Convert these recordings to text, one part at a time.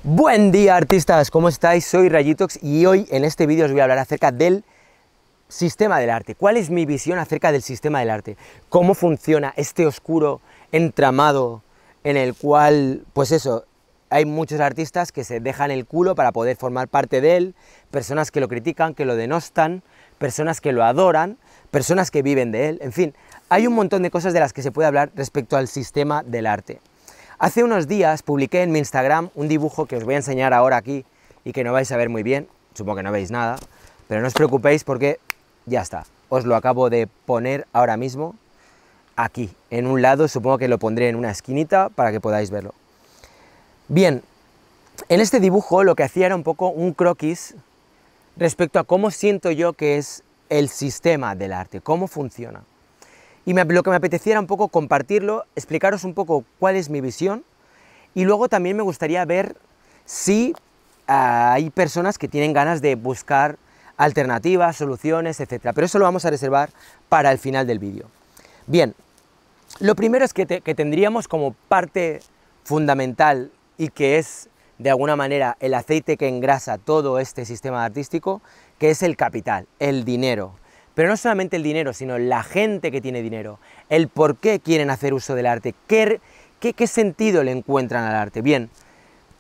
Buen día, artistas, ¿cómo estáis? Soy Rayitox y hoy en este vídeo os voy a hablar acerca del sistema del arte. ¿Cuál es mi visión acerca del sistema del arte? ¿Cómo funciona este oscuro entramado en el cual, pues eso, hay muchos artistas que se dejan el culo para poder formar parte de él, personas que lo critican, que lo denostan, personas que lo adoran, personas que viven de él, en fin, hay un montón de cosas de las que se puede hablar respecto al sistema del arte. Hace unos días publiqué en mi Instagram un dibujo que os voy a enseñar ahora aquí y que no vais a ver muy bien, supongo que no veis nada, pero no os preocupéis porque ya está, os lo acabo de poner ahora mismo aquí, en un lado, supongo que lo pondré en una esquinita para que podáis verlo. Bien, en este dibujo lo que hacía era un poco un croquis respecto a cómo siento yo que es el sistema del arte, cómo funciona. Y lo que me apetecía era un poco compartirlo, explicaros un poco cuál es mi visión y luego también me gustaría ver si hay personas que tienen ganas de buscar alternativas, soluciones, etc. Pero eso lo vamos a reservar para el final del vídeo. Bien, lo primero es que tendríamos como parte fundamental y que es de alguna manera el aceite que engrasa todo este sistema artístico, que es el capital, el dinero. Pero no solamente el dinero, sino la gente que tiene dinero, el por qué quieren hacer uso del arte, qué sentido le encuentran al arte. Bien,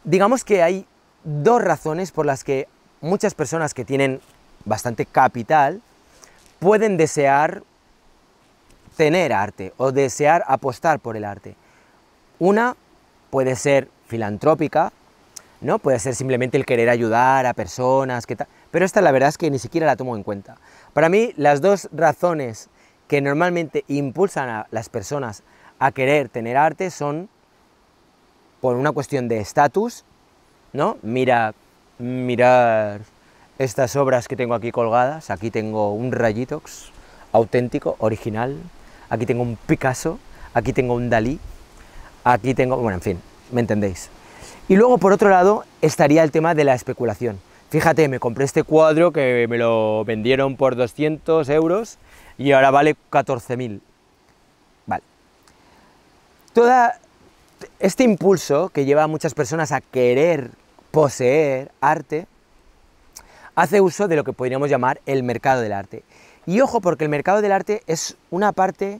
digamos que hay dos razones por las que muchas personas que tienen bastante capital pueden desear tener arte o desear apostar por el arte. Una puede ser filantrópica, ¿no? Puede ser simplemente el querer ayudar a personas, pero esta la verdad es que ni siquiera la tomo en cuenta. Para mí, las dos razones que normalmente impulsan a las personas a querer tener arte son por una cuestión de estatus, ¿no? Mirad estas obras que tengo aquí colgadas. Aquí tengo un Rayitox auténtico, original. Aquí tengo un Picasso, aquí tengo un Dalí, aquí tengo, bueno, en fin, me entendéis. Y luego, por otro lado, estaría el tema de la especulación. Fíjate, me compré este cuadro que me lo vendieron por 200 euros y ahora vale 14.000. Vale. Todo este impulso que lleva a muchas personas a querer poseer arte hace uso de lo que podríamos llamar el mercado del arte. Y ojo, porque el mercado del arte es una parte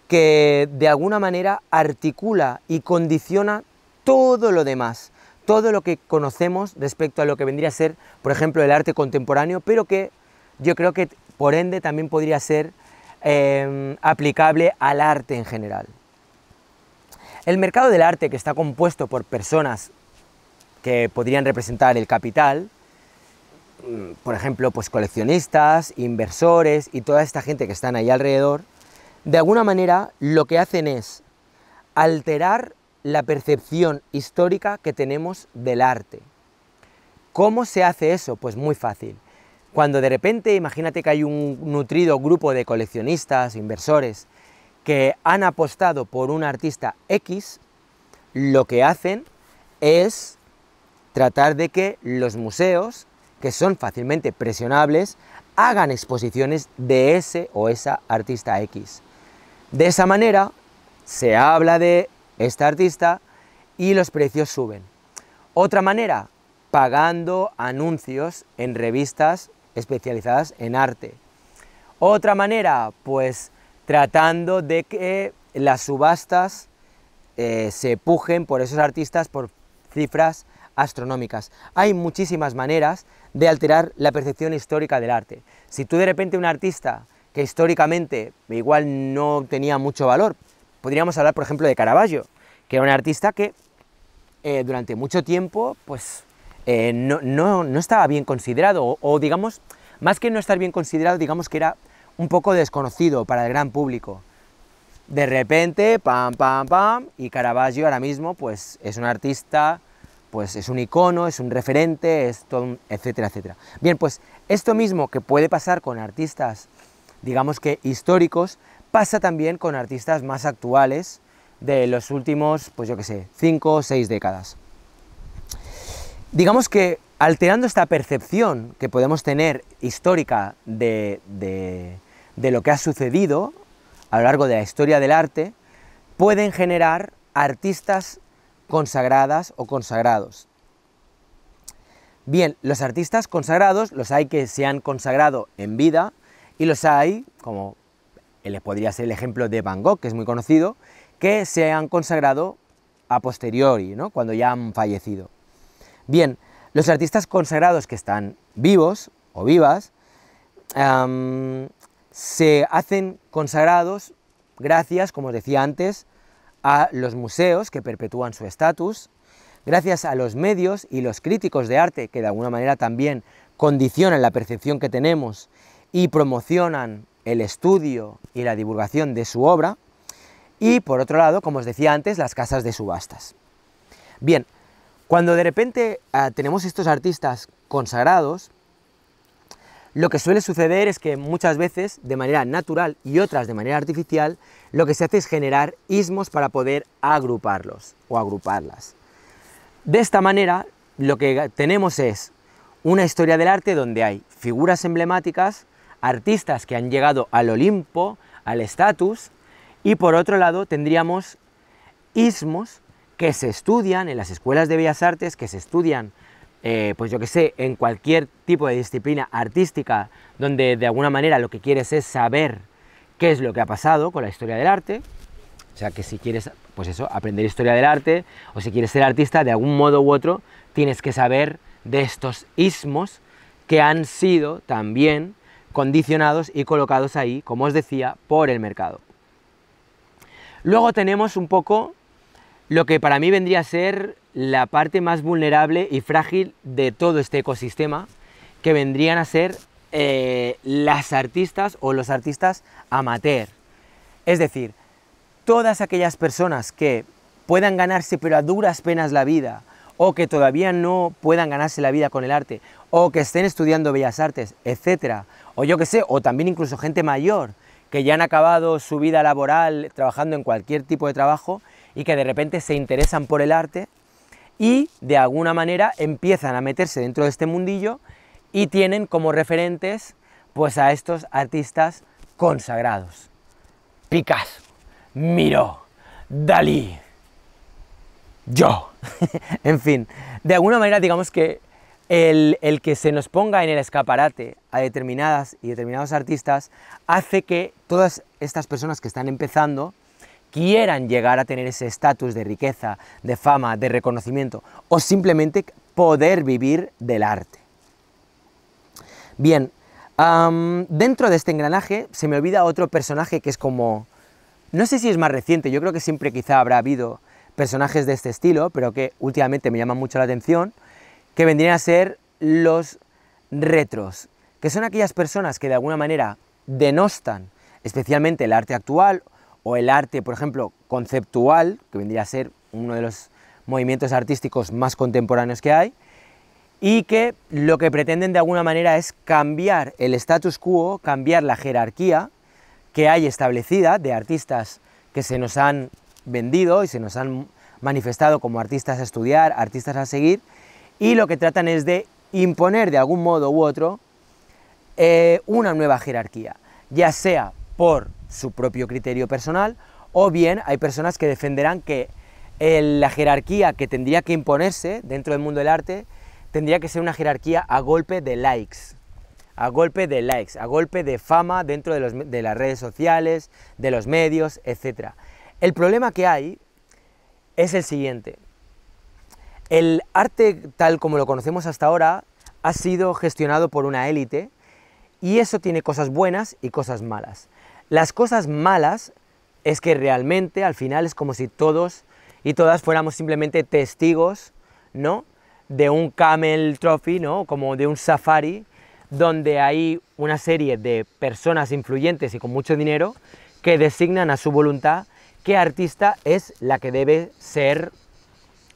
que de alguna manera articula y condiciona todo lo demás, todo lo que conocemos respecto a lo que vendría a ser, por ejemplo, el arte contemporáneo, pero que yo creo que por ende también podría ser aplicable al arte en general. El mercado del arte, que está compuesto por personas que podrían representar el capital, por ejemplo, pues coleccionistas, inversores y toda esta gente que están ahí alrededor, de alguna manera lo que hacen es alterar la percepción histórica que tenemos del arte. ¿Cómo se hace eso? Pues muy fácil. Cuando de repente, imagínate que hay un nutrido grupo de coleccionistas, inversores, que han apostado por un artista X, lo que hacen es tratar de que los museos, que son fácilmente presionables, hagan exposiciones de ese o esa artista X. De esa manera se habla de este artista y los precios suben. Otra manera, pagando anuncios en revistas especializadas en arte. Otra manera, pues tratando de que las subastas se pujen por esos artistas por cifras astronómicas. Hay muchísimas maneras de alterar la percepción histórica del arte. Si tú de repente un artista que históricamente igual no tenía mucho valor, podríamos hablar, por ejemplo, de Caravaggio, que era un artista que durante mucho tiempo pues, no estaba bien considerado, o digamos, más que no estar bien considerado, digamos que era un poco desconocido para el gran público. De repente, pam, pam, pam, y Caravaggio ahora mismo pues, es un artista, pues es un icono, es un referente, es todo un etcétera, etcétera. Bien, pues esto mismo que puede pasar con artistas, digamos que históricos, pasa también con artistas más actuales de los últimos, pues yo qué sé, 5 o 6 décadas. Digamos que alterando esta percepción que podemos tener histórica de lo que ha sucedido a lo largo de la historia del arte, pueden generar artistas consagradas o consagrados. Bien, los artistas consagrados, los hay que se han consagrado en vida y los hay, como podría ser el ejemplo de Van Gogh, que es muy conocido, que se han consagrado a posteriori, ¿no? Cuando ya han fallecido. Bien, los artistas consagrados que están vivos o vivas se hacen consagrados gracias, como os decía antes, a los museos que perpetúan su estatus, gracias a los medios y los críticos de arte que de alguna manera también condicionan la percepción que tenemos y promocionan el estudio y la divulgación de su obra, y por otro lado, como os decía antes, las casas de subastas. Bien, cuando de repente tenemos estos artistas consagrados, lo que suele suceder es que muchas veces, de manera natural y otras de manera artificial, lo que se hace es generar ismos para poder agruparlos o agruparlas. De esta manera, lo que tenemos es una historia del arte donde hay figuras emblemáticas, artistas que han llegado al Olimpo, al estatus, y por otro lado tendríamos ismos que se estudian en las escuelas de bellas artes, que se estudian, pues yo que sé, en cualquier tipo de disciplina artística, donde de alguna manera lo que quieres es saber qué es lo que ha pasado con la historia del arte. O sea, que si quieres, pues eso, aprender historia del arte, o si quieres ser artista, de algún modo u otro, tienes que saber de estos ismos que han sido también condicionados y colocados ahí, como os decía, por el mercado. Luego tenemos un poco lo que para mí vendría a ser la parte más vulnerable y frágil de todo este ecosistema, que vendrían a ser las artistas o los artistas amateur. Es decir, todas aquellas personas que puedan ganarse pero a duras penas la vida, o que todavía no puedan ganarse la vida con el arte, o que estén estudiando bellas artes, etcétera, o yo que sé, o también incluso gente mayor, que ya han acabado su vida laboral trabajando en cualquier tipo de trabajo y que de repente se interesan por el arte y de alguna manera empiezan a meterse dentro de este mundillo y tienen como referentes pues a estos artistas consagrados. Picasso, Miró, Dalí, yo. En fin, de alguna manera digamos que el que se nos ponga en el escaparate a determinadas y determinados artistas hace que todas estas personas que están empezando quieran llegar a tener ese estatus de riqueza, de fama, de reconocimiento o simplemente poder vivir del arte. Bien, dentro de este engranaje se me olvida otro personaje que es como, no sé si es más reciente, yo creo que siempre quizá habrá habido personajes de este estilo, pero que últimamente me llaman mucho la atención, que vendrían a ser los retros, que son aquellas personas que de alguna manera denostan especialmente el arte actual o el arte, por ejemplo, conceptual, que vendría a ser uno de los movimientos artísticos más contemporáneos que hay, y que lo que pretenden de alguna manera es cambiar el status quo, cambiar la jerarquía que hay establecida de artistas que se nos han vendido y se nos han manifestado como artistas a estudiar, artistas a seguir, y lo que tratan es de imponer de algún modo u otro una nueva jerarquía, ya sea por su propio criterio personal, o bien hay personas que defenderán que la jerarquía que tendría que imponerse dentro del mundo del arte tendría que ser una jerarquía a golpe de likes, a golpe de fama dentro de las redes sociales, de los medios, etc. El problema que hay es el siguiente: el arte tal como lo conocemos hasta ahora ha sido gestionado por una élite y eso tiene cosas buenas y cosas malas. Las cosas malas es que realmente al final es como si todos y todas fuéramos simplemente testigos, ¿no?, de un camel trophy, ¿no?, como de un safari, donde hay una serie de personas influyentes y con mucho dinero que designan a su voluntad qué artista es la que debe ser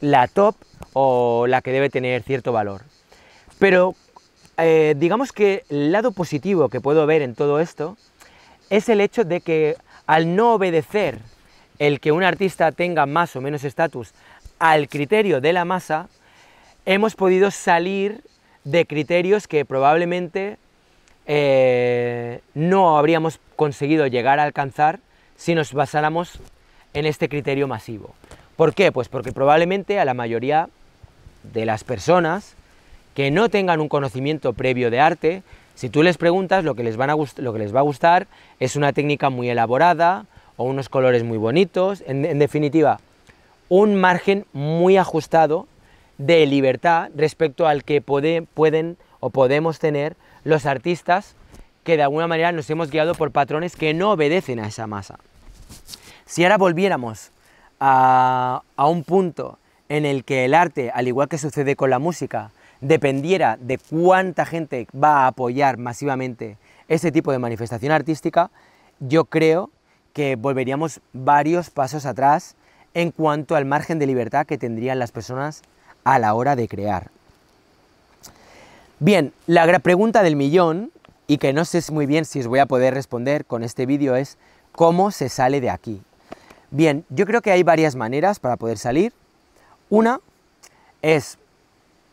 la top o la que debe tener cierto valor. Pero digamos que el lado positivo que puedo ver en todo esto es el hecho de que al no obedecer el que un artista tenga más o menos estatus al criterio de la masa, hemos podido salir de criterios que probablemente no habríamos conseguido llegar a alcanzar si nos basáramos en este criterio masivo. ¿Por qué? Pues porque probablemente a la mayoría de las personas que no tengan un conocimiento previo de arte, si tú les preguntas, lo que les va a gustar es una técnica muy elaborada o unos colores muy bonitos, en definitiva, un margen muy ajustado de libertad respecto al que pueden o podemos tener los artistas que de alguna manera nos hemos guiado por patrones que no obedecen a esa masa. Si ahora volviéramos a un punto en el que el arte, al igual que sucede con la música, dependiera de cuánta gente va a apoyar masivamente ese tipo de manifestación artística, yo creo que volveríamos varios pasos atrás en cuanto al margen de libertad que tendrían las personas a la hora de crear. Bien, la gran pregunta del millón, y que no sé muy bien si os voy a poder responder con este vídeo, es ¿cómo se sale de aquí? Bien, yo creo que hay varias maneras para poder salir. Una es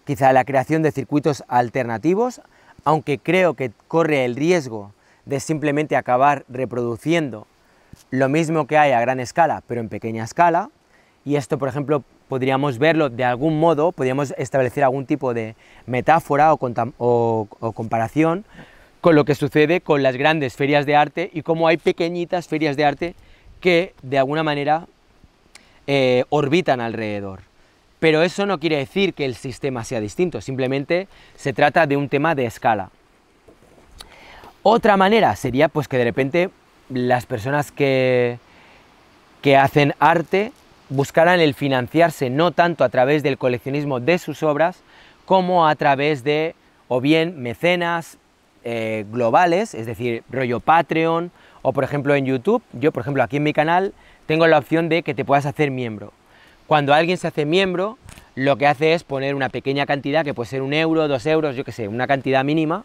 quizá la creación de circuitos alternativos, aunque creo que corre el riesgo de simplemente acabar reproduciendo lo mismo que hay a gran escala, pero en pequeña escala, y esto, por ejemplo, podríamos verlo de algún modo, podríamos establecer algún tipo de metáfora o comparación con lo que sucede con las grandes ferias de arte y cómo hay pequeñitas ferias de arte que de alguna manera orbitan alrededor. Pero eso no quiere decir que el sistema sea distinto, simplemente se trata de un tema de escala. Otra manera sería pues que de repente las personas que hacen arte buscaran el financiarse no tanto a través del coleccionismo de sus obras, como a través de, o bien, mecenas globales, es decir, rollo Patreon, o por ejemplo en YouTube. Yo, por ejemplo, aquí en mi canal tengo la opción de que te puedas hacer miembro. Cuando alguien se hace miembro, lo que hace es poner una pequeña cantidad, que puede ser 1 euro, 2 euros, yo qué sé, una cantidad mínima,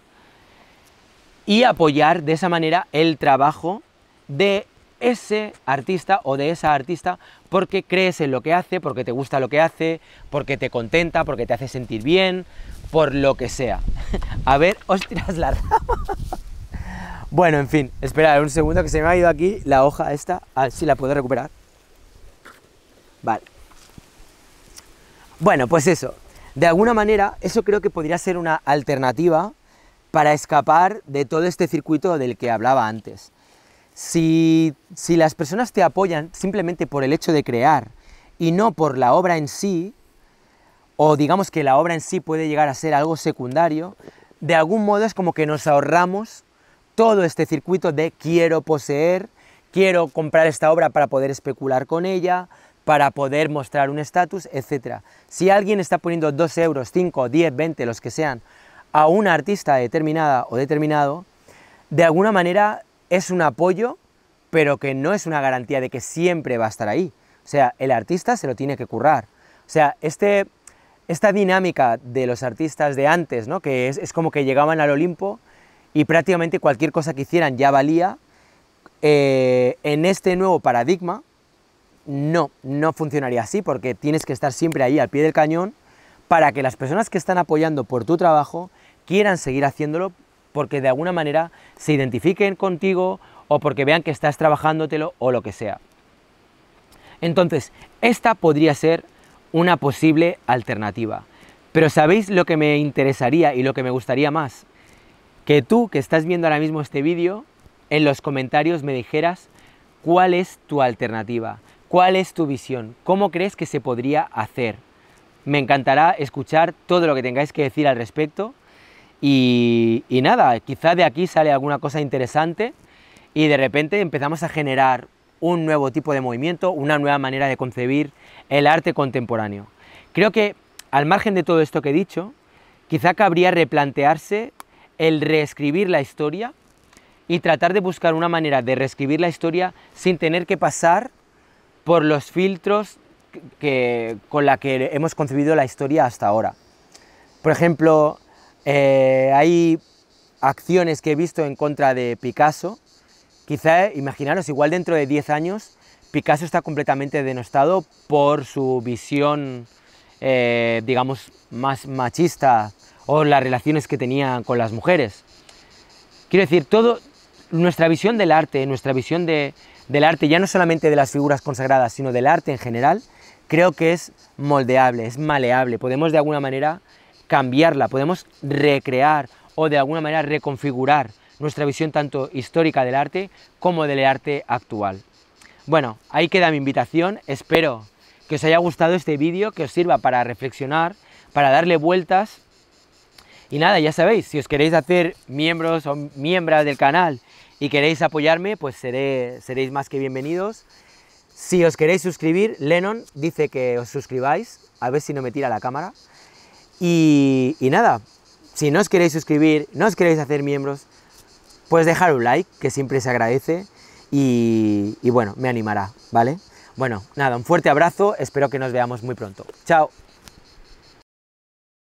y apoyar de esa manera el trabajo de ese artista o de esa artista porque crees en lo que hace, porque te gusta lo que hace, porque te contenta, porque te hace sentir bien, por lo que sea. A ver, ostras, la rama. Bueno, en fin, esperad un segundo que se me ha ido aquí la hoja esta, a ver si la puedo recuperar. Vale. Bueno, pues eso, de alguna manera eso creo que podría ser una alternativa para escapar de todo este circuito del que hablaba antes. Si las personas te apoyan simplemente por el hecho de crear y no por la obra en sí, o digamos que la obra en sí puede llegar a ser algo secundario, de algún modo es como que nos ahorramos todo este circuito de quiero poseer, quiero comprar esta obra para poder especular con ella, para poder mostrar un estatus, etc. Si alguien está poniendo 2 euros, 5, 10, 20, los que sean, a una artista determinada o determinado, de alguna manera es un apoyo, pero que no es una garantía de que siempre va a estar ahí. O sea, el artista se lo tiene que currar. O sea, esta dinámica de los artistas de antes, ¿no? Que es como que llegaban al Olimpo y prácticamente cualquier cosa que hicieran ya valía, en este nuevo paradigma no funcionaría así, porque tienes que estar siempre ahí al pie del cañón para que las personas que están apoyando por tu trabajo quieran seguir haciéndolo porque de alguna manera se identifiquen contigo o porque vean que estás trabajándotelo o lo que sea. Entonces, esta podría ser una posible alternativa. Pero ¿sabéis lo que me interesaría y lo que me gustaría más? Que tú, que estás viendo ahora mismo este vídeo, en los comentarios me dijeras cuál es tu alternativa, cuál es tu visión, cómo crees que se podría hacer. Me encantará escuchar todo lo que tengáis que decir al respecto. Y nada, quizá de aquí sale alguna cosa interesante y de repente empezamos a generar un nuevo tipo de movimiento, una nueva manera de concebir el arte contemporáneo. Creo que, al margen de todo esto que he dicho, quizá cabría replantearse el reescribir la historia y tratar de buscar una manera de reescribir la historia sin tener que pasar por los filtros con la que hemos concebido la historia hasta ahora. Por ejemplo, hay acciones que he visto en contra de Picasso. Quizá, imaginaros, igual dentro de 10 años Picasso está completamente denostado por su visión, digamos, más machista o las relaciones que tenía con las mujeres. Quiero decir, nuestra visión del arte, nuestra visión del arte, ya no solamente de las figuras consagradas, sino del arte en general, creo que es moldeable, es maleable. Podemos de alguna manera cambiarla, podemos recrear o de alguna manera reconfigurar nuestra visión tanto histórica del arte como del arte actual. Bueno, ahí queda mi invitación, espero que os haya gustado este vídeo, que os sirva para reflexionar, para darle vueltas. Y nada, ya sabéis, si os queréis hacer miembros o miembros del canal y queréis apoyarme, pues seréis más que bienvenidos. Si os queréis suscribir, Lennon dice que os suscribáis, a ver si no me tira la cámara. Y nada, si no os queréis suscribir, no os queréis hacer miembros, pues dejar un like, que siempre se agradece, y bueno, me animará, ¿vale? Bueno, nada, un fuerte abrazo, espero que nos veamos muy pronto. ¡Chao!